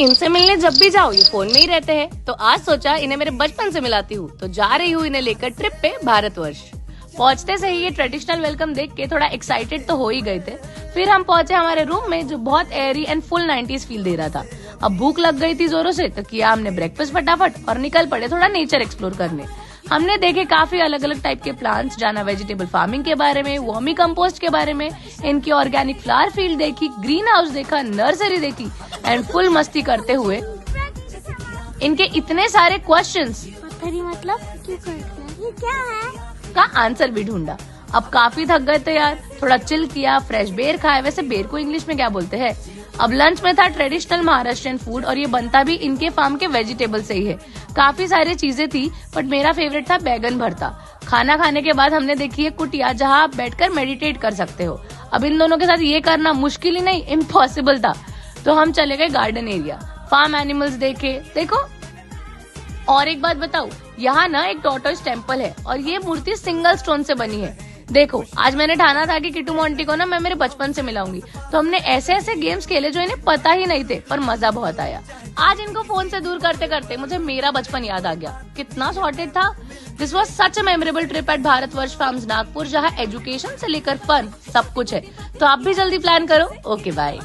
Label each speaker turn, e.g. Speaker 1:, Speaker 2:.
Speaker 1: इनसे मिलने जब भी जाओ ये फोन में ही रहते हैं, तो आज सोचा इन्हें मेरे बचपन से मिलाती हूँ। तो जा रही हूँ इन्हें लेकर ट्रिप पे भारतवर्ष। पहुंचते से ही ये ट्रेडिशनल वेलकम देख के थोड़ा एक्साइटेड तो हो ही गए थे। फिर हम पहुंचे हमारे रूम में जो बहुत airy and full 90s feel दे रहा था। अब भूख लग गई थी जोरों से, तो किया हमने ब्रेकफास्ट फटाफट और निकल पड़े थोड़ा नेचर एक्सप्लोर करने। हमने देखे काफी अलग अलग टाइप के प्लांट्स, जाना वेजिटेबल फार्मिंग के बारे में, वर्मी कंपोस्ट के बारे में, इनकी ऑर्गेनिक फ्लावर फील्ड देखी, ग्रीन हाउस देखा, नर्सरी देखी एंड फुल मस्ती करते हुए इनके इतने सारे क्वेश्चंस
Speaker 2: मतलब क्यों करते हैं, ये क्या है,
Speaker 1: का आंसर भी ढूंढा। अब काफी थक गए थे यार, थोड़ा चिल किया, फ्रेश बेर खाए। वैसे बेर को इंग्लिश में क्या बोलते हैं। अब लंच में था ट्रेडिशनल महाराष्ट्रियन फूड और ये बनता भी इनके फार्म के वेजिटेबल से ही है। काफी सारी चीजें थी बट मेरा फेवरेट था बैगन भरता। खाना खाने के बाद हमने देखी है कुटिया जहाँ आप बैठकर मेडिटेट कर सकते हो। अब इन दोनों के साथ ये करना मुश्किल ही नहीं, इम्पॉसिबल था। तो हम चले गए गार्डन एरिया, फार्म एनिमल्स देखे। देखो और एक बात बताऊं, यहाँ ना एक टॉर्टोइज टेम्पल है और ये मूर्ति सिंगल स्टोन से बनी है। देखो आज मैंने ठाना था कि किट्टू मोंटी को ना मैं मेरे बचपन से मिलाऊंगी, तो हमने ऐसे ऐसे गेम्स खेले जो इन्हें पता ही नहीं थे, पर मजा बहुत आया। आज इनको फोन से दूर करते करते मुझे मेरा बचपन याद आ गया। कितना सॉर्टेड था। This was such a memorable trip at Bharatvarsh farms Nagpur, जहाँ एजुकेशन से लेकर फन सब कुछ है। तो आप भी जल्दी प्लान करो। Okay bye.